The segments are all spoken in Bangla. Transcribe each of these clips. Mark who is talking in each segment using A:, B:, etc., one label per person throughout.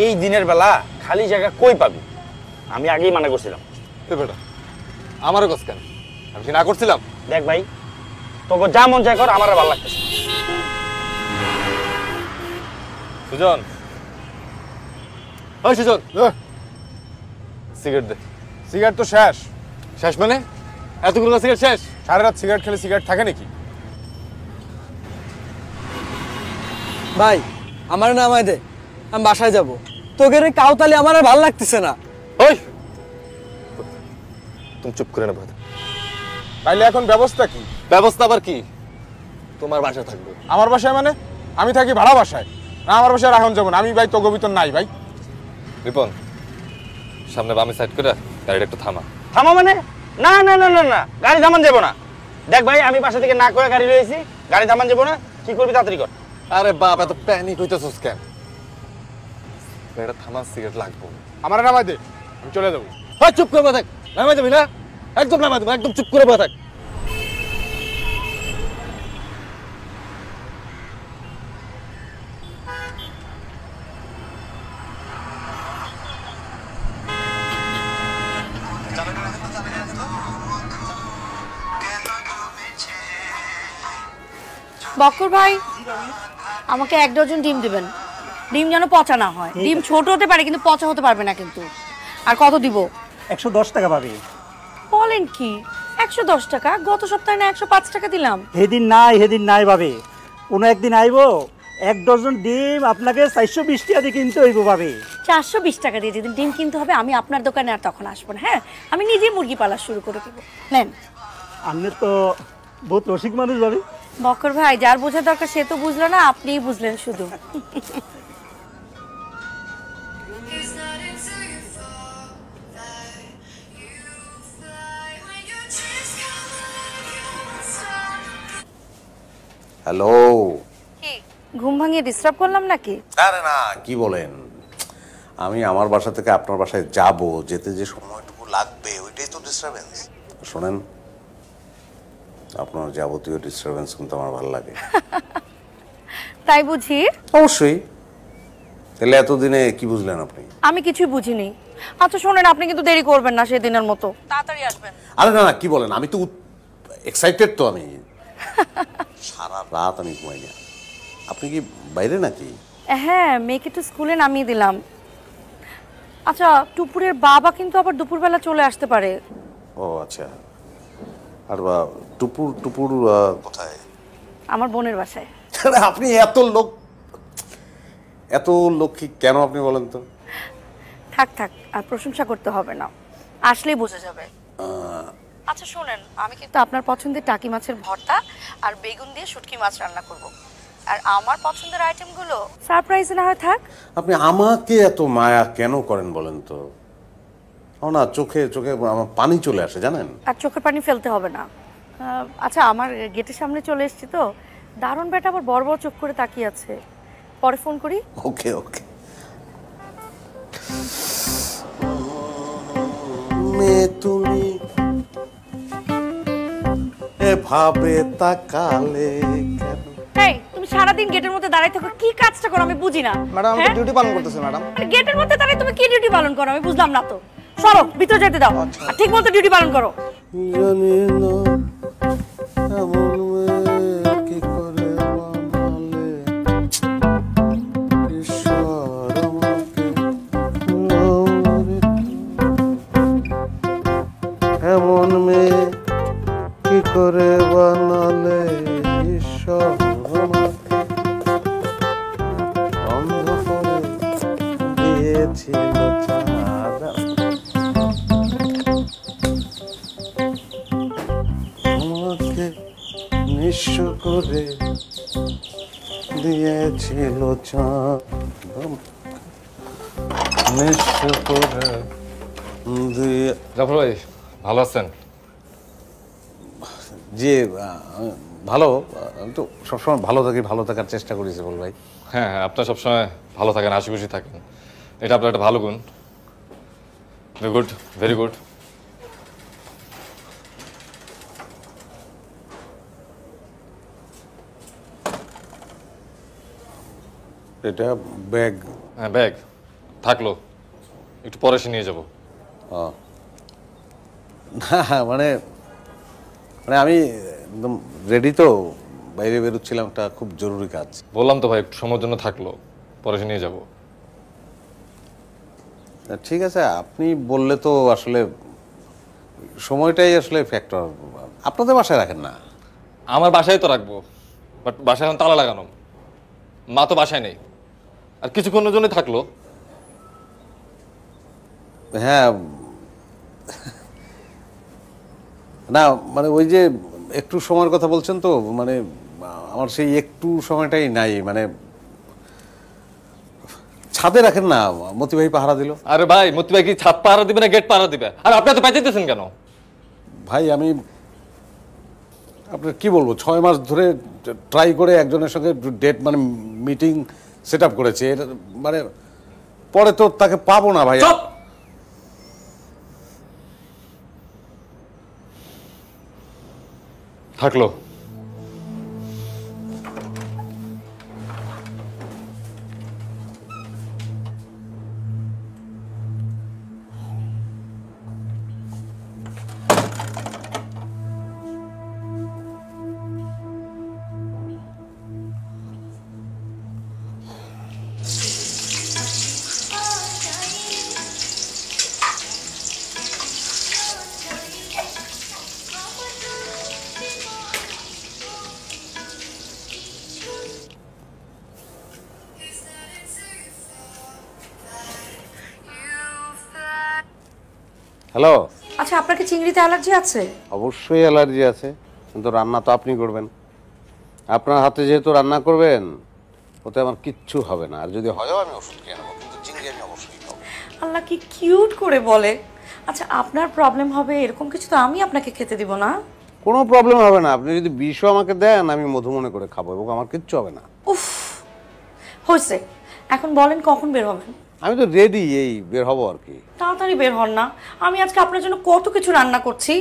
A: এই দিনের বেলা খালি জায়গা কই পাবি? আমি আগেই মানা করছিলাম।
B: বেটা আমারও কস কেন? আমি কি না করছিলাম?
A: দেখ ভাই, তোকে যা মন চায় কর, আমার আর ভালো লাগতেছে।
B: সুজন, ওই সুজন, সিগারেট দে।
C: সিগারেট তো শেষ।
B: শেষ মানে? এতগুলো সিগারেট শেষ?
C: সারা রাত সিগারেট খেলে সিগারেট থাকে নাকি?
D: ভাই আমার নামাই দে, আমি বাসায় যাব। তোকে রে কাউতালি আমার আর ভালো লাগতেছে না।
B: ওই তুমি চুপ করে না ভাই।
C: তাইলে এখন ব্যবস্থা কি?
B: ব্যবস্থা আবার কি? তোমার বাসায় থাকবে।
C: আমার বাসায় মানে? আমি থাকি ভাড়া বাসায়। না, আমার বাসায় রাখন যাবো না। আমি ভাই তোর ভিতর নাই ভাই।
B: রিপন, সামনে বামে সাইড করে গাড়িটা একটু থামা।
A: থামা মানে? না না না না না, গাড়ি থামান যাবো না। দেখ ভাই, আমি বাসা থেকে না করে গাড়ি রয়েছি, গাড়ি থামান যাবো না। কি করবি তাড়াতাড়ি কর।
B: আরে বাপ, এত প্যানিক হইতেছস কেন? গাড়িটা থামা, সিগারেট লাগবো।
C: আমার নামাই দে, আমি চলে যাবো।
B: হয় চুপ করে থাক, নামাই যাবি না? একদম নামাই দেবো, একদম চুপ করে থাক।
E: বক্কর ভাই, আমাকে 1 ডজন ডিম দিবেন। ডিম যেন পচা না হয়। ডিম ছোট হতে পারে কিন্তু পচা হতে পারবে না কিন্তু। আর কত দিব?
F: 110 টাকা পাবে।
E: বলেন কি, 110 টাকা? গত সপ্তাহে না 105 টাকা দিলাম।
F: হেদিন নাই পাবে। কোনো একদিন আইবো 1 ডজন ডিম আপনাকে 420 টাকা দিয়ে কিনতে হইব পাবে।
E: 420 টাকা দিয়ে যেদিন ডিম কিনতে হবে আমি আপনার দোকানে আর তখন আসবো না। হ্যাঁ, আমি নিজেই মুরগি পালা শুরু করে দেব। নেন।
F: আপনি তো বহুত রসিক মানুষ ভাবে।
E: বক্কর ভাই, যার বোঝা দরকার সে তো বুঝলো না, আপনিই বুঝলেন শুধু।
G: হ্যালো।
E: কি ঘুম ভাঙিয়ে ডিস্টার্ব করলাম নাকি?
G: আরে না, কি বলেন, আমি আমার বাসা থেকে আপনার বাসায় যাব, যেতে যে সময়টুকু লাগবে ওইটাই তো ডিস্টারবেন্স। শোনেন, আপনার যাবতীয় ডিস্টারবেন্স কিন্তু আমার ভালো লাগে।
E: তাই বুঝি?
G: অবশ্যই। তাহলে এতদিনে কি বুঝলেন আপনি?
E: আমি কিছুই বুঝিনি। আচ্ছা শোনেন, আপনি কিন্তু দেরি করবেন না সেদিনের মতো, তাড়াতাড়ি আসবেন।
G: আরে না না, কি বলেন, আমি তো এক্সাইটেড তো। আমি সারা রাত আমি ঘুমাই না। আপনি কি বাইরে নাকি?
E: হ্যাঁ, মেয়েকে তো স্কুলে নামিয়ে দিলাম। আচ্ছা, টুপুরের বাবা কিন্তু আবার দুপুরবেলা চলে আসতে পারে।
G: ও আচ্ছা। আর টুপুর টুপুর কোথায়?
E: আমার বোনের বাসায়।
G: আপনি এত লক্ষ্মী কেন আপনি বলেন তো?
E: থাক থাক, আর প্রশংসা করতে হবে না, আসলেই বোঝা যাবে। আচ্ছা শোনেন, আমি কিন্তু আপনার পছন্দের টাকি মাছের ভর্তা আর বেগুন দিয়ে শুটকি মাছ রান্না করব। আর আমার পছন্দের আইটেমগুলো সারপ্রাইজ না হয় থাক।
G: আপনি আমাকে এত মায়া কেন করেন বলেন তো? না, চোখে চোখে আমার পানি চলে আসে জানেন।
E: আর চোখের পানি ফেলতে হবে না। আচ্ছা, আমার গেটের সামনে চলে এসেছি তো, দারুণ বেটা আবার বড় বড় চোখ করে তাকিয়ে আছে। পরে ফোন করি।
G: ওকে ওকে। তুমি এভাবে তাকালে কেন?
E: এই, তুমি সারাদিন গেটের মধ্যে দাঁড়াই থাকো, কি কাজটা করো আমি বুঝি না।
D: ম্যাডাম, আমি ডিউটি পালন করতেছি ম্যাডাম।
E: গেটের মধ্যে দাঁড়াই তুমি কি ডিউটি পালন করো আমি বুঝলাম না তো। সরো, ভিতরে যেতে দাও। আর ঠিক মতো ডিউটি পালন করো।
G: জানি না এমন মেয়ে কি করে বানালে, ঈশ্বর আমাকে এমন মেয়ে কি করে বানালে, ঈশ্বর আমাকে অন্ধ করে দিয়েছিল চাঁদ, আমাকে নিঃস্ব করে দিয়েছিল চাঁদ, নিঃস্ব করে দিয়ে।
B: জাফর ভাই, ভালো আছেন?
G: যে ভালো, আমি তো সবসময় ভালো থাকি, ভালো থাকার চেষ্টা করি বল ভাই।
B: হ্যাঁ হ্যাঁ, আপনার সবসময় ভালো থাকেন, হাসি খুশি থাকেন, এটা আপনার একটা ভালো গুণ। Very good, very good.
G: এটা ব্যাগ।
B: হ্যাঁ ব্যাগ থাকলো, একটু পরে এসে নিয়ে যাবো।
G: না মানে মানে আমি একদম রেডি তো, বাইরে বেরোচ্ছিলাম, একটা খুব জরুরি কাজ।
B: বললাম তো ভাই একটু সময়ের জন্য থাকলো, পরে এসে নিয়ে যাবো।
G: ঠিক আছে, আপনি বললে তো আসলে সময়টাই আসলে ফ্যাক্টর। আপনাদের বাসায় রাখেন না?
B: আমার বাসায় তো রাখবো, বাট বাসায় এখন তালা লাগানো, মা তো বাসায় নেই, আর কিছুক্ষণের জন্য থাকলো।
G: হ্যাঁ না মানে ওই যে একটু সময়ের কথা বলছেন তো, মানে আমার সেই একটু সময়টাই নাই। মানে ছাদে রাখেন না, মতি ভাই পাহারা দিল।
B: আরে ভাই মতি ভাই কি ছাদ পাহারা দিবে না গেট পাহারা দিবে? আর আপনি তো পেঁচাইতেছেন কেন?
G: ভাই আমি আপনার কি বলবো, 6 মাস ধরে ট্রাই করে একজনের সঙ্গে ডেট মানে মিটিং সেট আপ করেছে, এটা মানে পরে তো তাকে পাবো না ভাই।
B: চুপ! থাকলো।
G: হ্যালো।
E: আচ্ছা, আপনার কি চিংড়িতে অ্যালার্জি আছে?
G: অবশ্যই অ্যালার্জি আছে, কিন্তু রান্না তো আপনি করবেন। আপনার হাতে যেহেতু রান্না করবেন, ওতে আমার কিচ্ছু হবে না। আর যদি হয়ও আমি ওষুধ খেয়ে নেবো, কিন্তু চিংড়ি আমি অবশ্যই খাবো।
E: আল্লাহ কি কিউট করে বলে। আচ্ছা, আপনার প্রবলেম হবে এরকম কিছু তো আমি আপনাকে খেতে দিব না।
G: কোনো প্রবলেম হবে না, আপনি যদি বিষও আমাকে দেন আমি মধু মনে করে খাবো, এবং আমার কিচ্ছু হবে না।
E: উফ, হয়েছে। এখন বলেন কখন বের হবেন?
G: আমি তো রেডি, এই বের হবো আর কি।
E: তাড়াতাড়ি বের হন না, আমি আজকে আপনার জন্য কত কিছু রান্না করছি।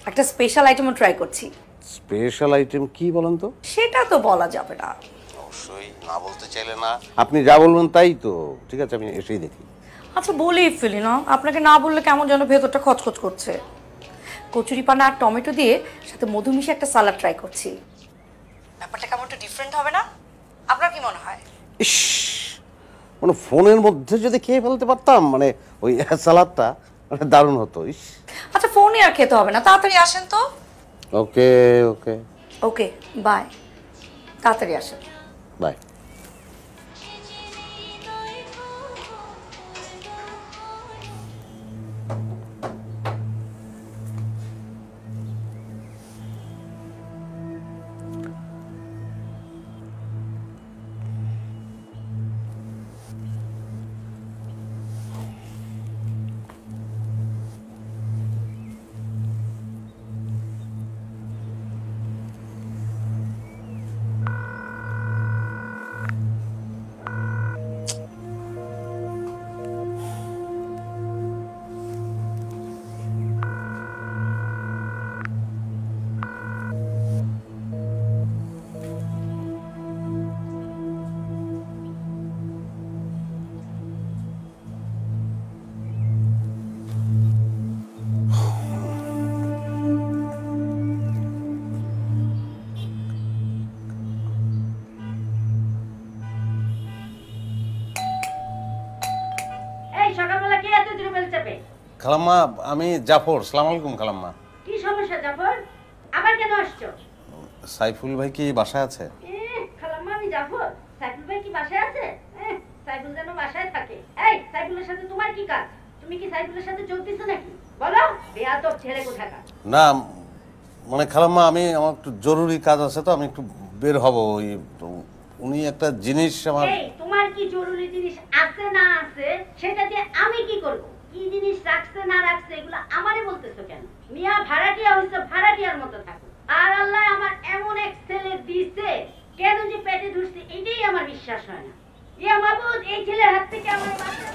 E: একটা স্পেশাল আইটেমও ট্রাই করছি।
G: স্পেশাল আইটেম কি বলেন তো?
E: সেটা তো বলা যাবে না।
G: অবশ্যই না বলতে চাইলে না, আপনি যা বলবেন তাই তো। ঠিক আছে, আমি এসেই দেখি।
E: আচ্ছা বলেই ফেলি না, আপনাকে না বললে কেমন যেন ভেতরটা খচখচ করছে। কচুরি পানা আর টমেটো দিয়ে সাথে মধু মিশিয়ে একটা সালাড ট্রাই করছি। ব্যাপারটা কেমন একটু ডিফারেন্ট হবে না? আপনার কি মনে হয়?
G: ইস, মানে ফোনের মধ্যে যদি খেয়ে ফেলতে পারতাম, মানে ওই সালাদটা, মানে দারুণ হতো। ইস।
E: আচ্ছা, ফোনে আর খেতে হবে না, তাড়াতাড়ি আসেন তো।
G: ওকে ওকে
E: ওকে, বাই। তাড়াতাড়ি আসেন।
G: বাই।
H: সকালবেলা কে এত দ্রুবেল চাপে?
G: খালাম্মা, আমি জাফর। সালাম আলাইকুম খালাম্মা।
H: কি সমস্যা জাফর? আবার কেন আসছো?
G: সাইফুল ভাই কি বাসায় আছে?
H: খালাম্মা, আমি জাফর। সাইফুল ভাই কি বাসায় আছে? সাইফুল যেন বাসায় থাকে। এই, সাইফুলের সাথে তোমার কি কাজ? তুমি কি সাইফুলের সাথে চলতেছো নাকি? বলো, বেয়াদব ছেলে কোথাকার।
G: না মানে খালাম্মা, আমি আমার একটু জরুরি কাজ আছে, তো আমি একটু বের হব। ওই উনি একটা জিনিস আমার।
H: এই, তোমার কি জরুরি জিনিস আছে না আছে সেটা দিয়ে আমি কি করব? কি জিনিস রাখছে না রাখছে এগুলো আমারে বলতেছো কেন? মিয়া ভাড়াটিয়া হইছে, ভাড়াটিয়ার মতো থাকো। আর আল্লাহ আমার এমন এক ছেলে দিছে, কেন যে পেটে ধরছে এটাই আমার বিশ্বাস হয় না। ইয়া মাবুদ, এই ছেলের হাত থেকে আমার বাঁচা।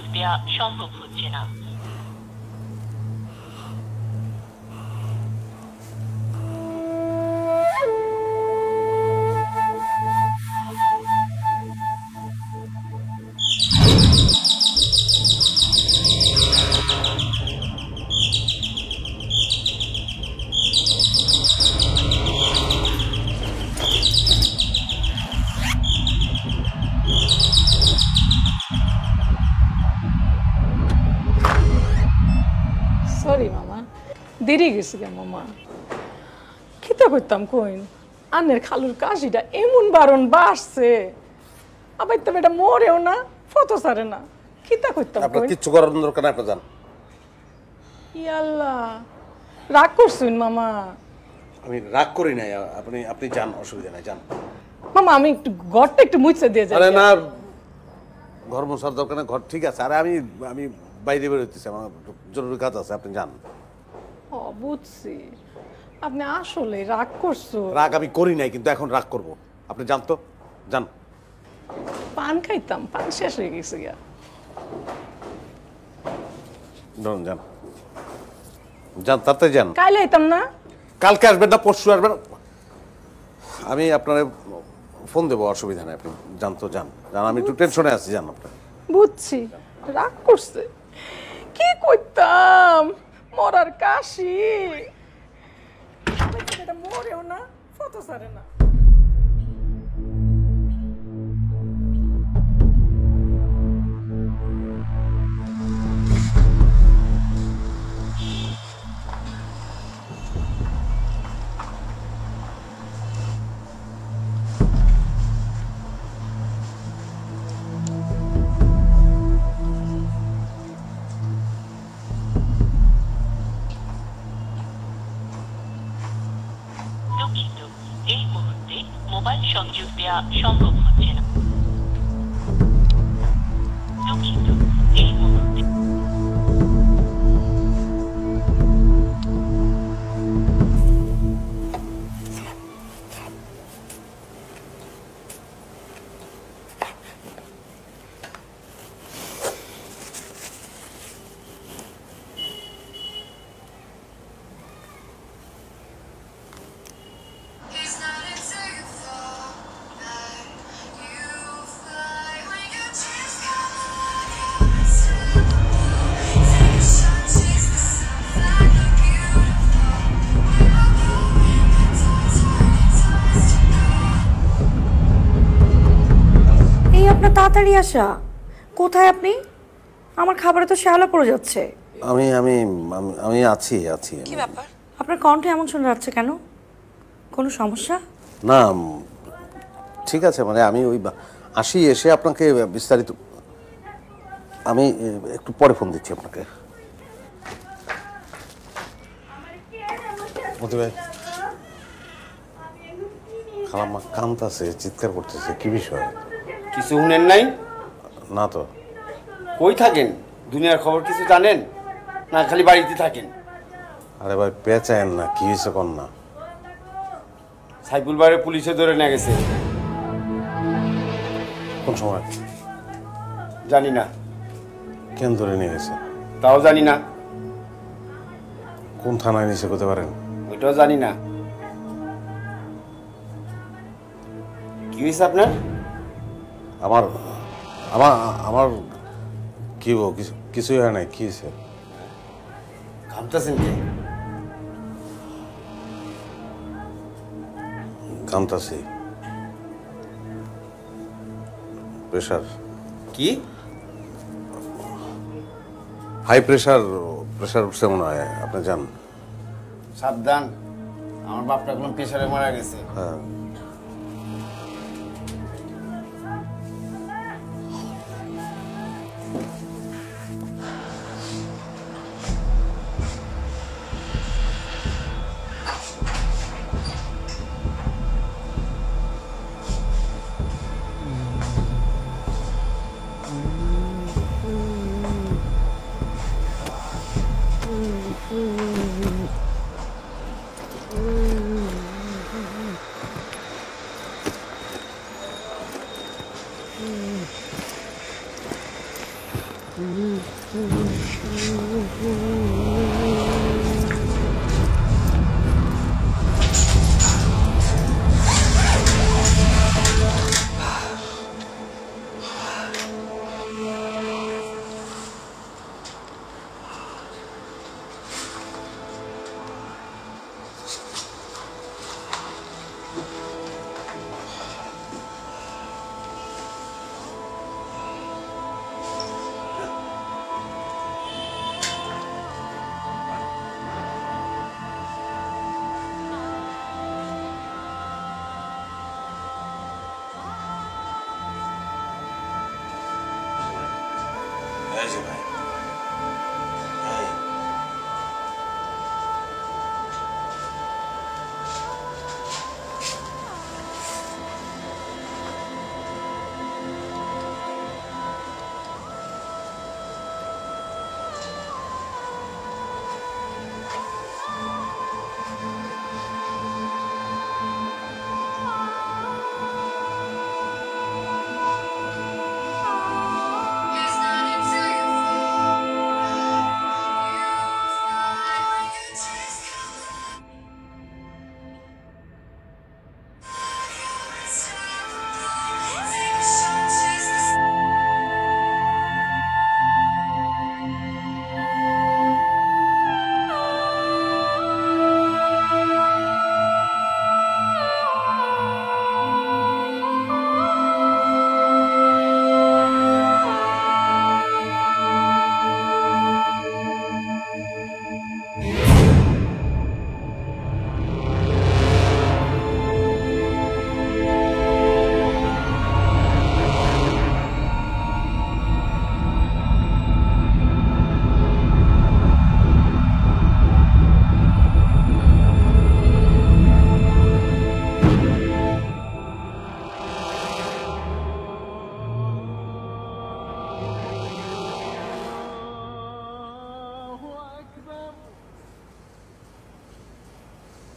I: সংযোগ দেওয়া সম্ভব হচ্ছে না।
J: সরি মামা, দেরি গেছে কে মামা। খিতা করতাম কইন, আনের খালুর কাশিটা এমন বারণ বাড়ছে, আবার তো এটা মরেও না, ফটো সারে না। খিতা করতাম
G: আপনার
J: কইন।
G: কিচ্ছু করার দরকার নাই, আপনি যান।
J: ইয়াল্লা, রাগ করছুন মামা।
G: আমি রাগ করি নাই, আপনি আপনি যান, অসুবিধা নাই, যান।
J: মামা আমি একটু ঘরটা একটু মুছে দিয়ে যাই।
G: আরে না, ঘর মোছার দরকার নেই, ঘর ঠিক আছে। আরে আমি আমি বাইরে বেরোতেছি, আমার জরুরি কাজ আছে, আপনি যান।
J: ও বুঝছি, আপনি আসলে রাগ করছো।
G: রাগ আমি করি নাই, কিন্তু এখন রাগ করব। আপনি যান তো, যান।
J: পান খাইতাম, পান শেষ হয়ে গেছে গিয়া।
G: যান যান যান, তাড়াতাড়ি যান।
J: কাইলে আইতাম না?
G: কালকে আসবেন না পরশু আসবেন, আমি আপনার ফোন দেবো, অসুবিধা নেই। আপনি যান তো, যান যান, আমি একটু টেনশনে আছি, যান আপনি।
J: বুঝছি, রাগ করছে। কি করতাম, মরার কাশি, এটা মরেও না, ফটো সারে না।
I: দুঃখিত, এই মুহূর্তে মোবাইল সংযোগ দেওয়া সম্ভব হচ্ছে না। দুঃখিত, এই মুহূর্তে
E: এই আপনার তাড়াতাড়ি আসা, কোথায় আপনি? আমার খাবারে তো শ্যাওলা পড়ে যাচ্ছে।
G: আমি আমি আমি আছি আছি।
E: কি ব্যাপার, আপনার কণ্ঠে এমন শোনা যাচ্ছে কেন? কোনো সমস্যা?
G: না, ঠিক আছে, মানে আমি ওই আসি, এসে আপনাকে বিস্তারিত, আমি একটু পরে ফোন দিচ্ছি আপনাকে। মতি ভাই, খালাম্মা কাঁদতেছে, চিৎকার করতেছে, কি বিষয়?
K: কিছু শুনেন নাই?
G: না তো।
K: কই থাকেন? দুনিয়ার খবর কিছু জানেন না, খালি বাড়িতে থাকেন?
G: আরে ভাই পেঁচায়েন না, কি হয়েছে কন না।
K: সাইফুল ভাইয়ের পুলিশে ধরে নিয়ে গেছে।
G: কোন সময়?
K: জানি না।
G: কেন ধরে নিয়ে গেছে?
K: তাও জানি না।
G: কোন থানায় নিয়েছে করতে পারেন?
K: ওইটাও জানি না। কি হয়েছে আপনার?
G: আমার আমার আমার কি কিছুই হয় নাই, কি হয়েছে?
K: ঘামতেছেন কি?
G: ঘামতাছি। প্রেশার।
K: কি?
G: হাই প্রেশার, প্রেশার উঠছে মনে হয়, আপনি জান।
K: সাবধান, আমার বাপটা কোন প্রেশারে মারা গেছে।
G: হ্যাঁ।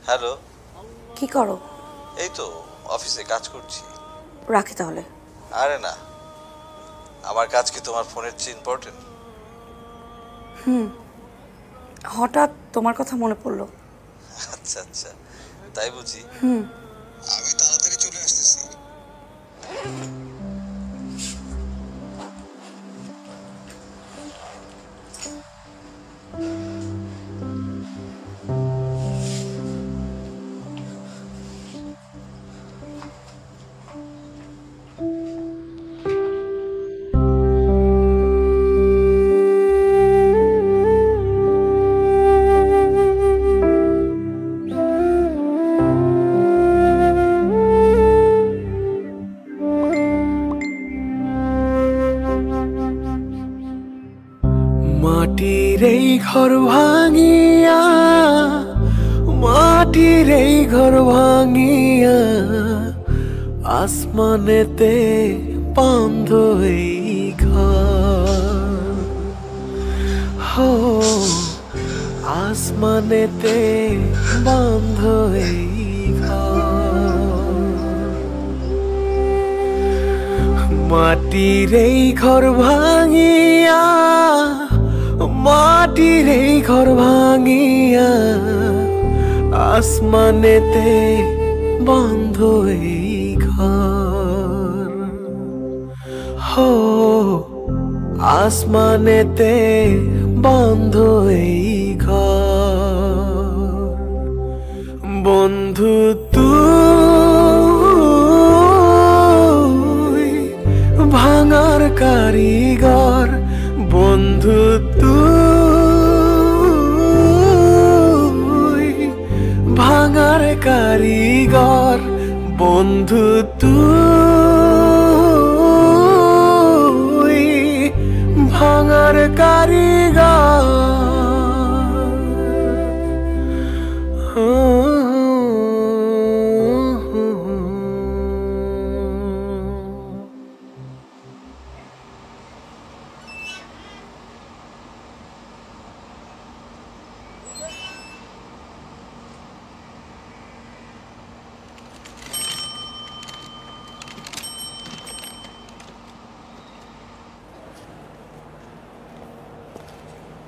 L: হ্যালো,
E: কি করো?
L: এই তো অফিসে কাজ করছি।
E: রাখি তাহলে।
L: আরে না, আমার কাজ কি তোমার ফোনের চেয়ে ইম্পর্টেন্ট?
E: হঠাৎ তোমার কথা মনে পড়লো।
L: আচ্ছা আচ্ছা, তাই বুঝি। আমি তাড়াতাড়ি চলে আসতেছি।
M: মাটির এই ঘর ভাঙিয়া, মাটির এই ঘর ভাঙিয়া, আসমানেতে বাঁধ এই ঘর। হো আসমানেতে বাঁধ এই ঘর। মাটির এই ঘর ভাঙিয়া, মাটির এই ঘর ভাঙিয়া, আসমানেতে বাঁধ এই ঘর। হো আসমানেতে বাঁধ এই ঘর। বন্ধু তুই ভাঙার কারিগর, বন্ধু তুই ভাঙার কারিগর, বন্ধু তুই ভাঙার কারিগর।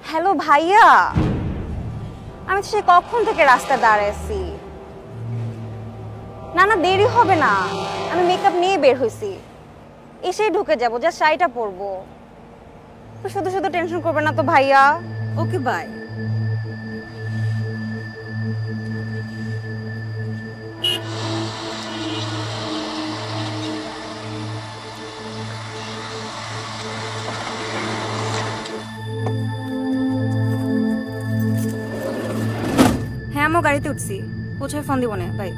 N: হ্যালো ভাইয়া, আমি তো সে কখন থেকে রাস্তায় দাঁড়াইছি। না না দেরি হবে না, আমি মেকআপ নিয়ে বের হয়েছি, এসেই ঢুকে যাবো, জাস্ট শাড়িটা পরবো। শুধু শুধু টেনশন করবে না তো ভাইয়া। Okay bye. হ্যাঁ আমি গাড়িতে উঠছি, পৌঁছায় ফোন দিব না, বাই।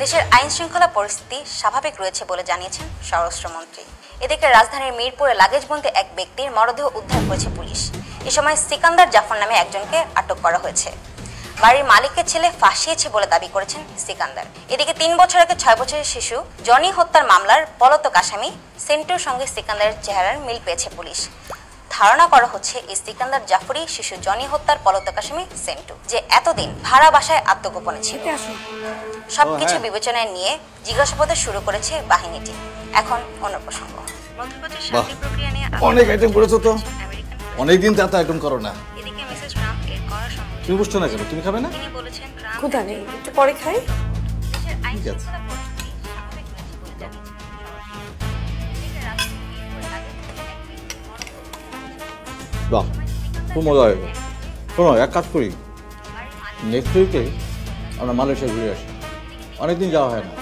O: দেশের আইন শৃঙ্খলা পরিস্থিতি স্বাভাবিক রয়েছে বলে জানিয়েছেন স্বরাষ্ট্রমন্ত্রী। এদিকে রাজধানীর মিরপুরে লাগেজবন্দি এক ব্যক্তির মরদেহ উদ্ধার করেছে পুলিশ। এ সময় সিকান্দার জাফর নামে একজনকে আটক করা হয়েছে। বাড়ির মালিকের ছেলে ফাঁসিয়েছে বলে দাবি করেছেন সিকান্দার। এদিকে 3 বছর আগে 6 বছরের শিশু জনি হত্যার মামলার পলাতক আসামি সেন্টুর সঙ্গে সিকান্দারের চেহারার মিল পেয়েছে পুলিশ। ধারণা করা হচ্ছে এই সিকান্দার জাফরই শিশু জনি হত্যার পলাতক আসামি সেন্টু, যে এতদিন ভাড়া বাসায় আত্মগোপনে ছিল। সবকিছু বিবেচনায় নিয়ে জিজ্ঞাসাবাদ শুরু করেছে বাহিনীটি। এখন অন্য প্রসঙ্গ, মধ্যপ্রাচ্যের শান্তি প্রক্রিয়া নিয়ে
P: অনেক আইটেম করেছো তো, অনেকদিন তো এত আইটেম করো না।
O: এদিকে মিসেস ট্রাম্পকে কড়া সমালোচনা
P: তুমি বুঝছো না কেন? তুমি খাবে না?
O: তিনি বলেছেন
E: ক্ষুধা নেই, একটু পরে খাই।
O: দেশের আইন
P: ঠিক আছে।
O: শৃঙ্খলা পরিস্থিতি স্বাভাবিক রয়েছে বলে জানিয়েছেন স্বরাষ্ট্রমন্ত্রী।
P: বাহ, খুব মজা হয়ে গেল। শোনো, এক কাজ করি, নেক্সট উইকে আমরা মালয়েশিয়া ঘুরে আসি, অনেকদিন যাওয়া হয় না।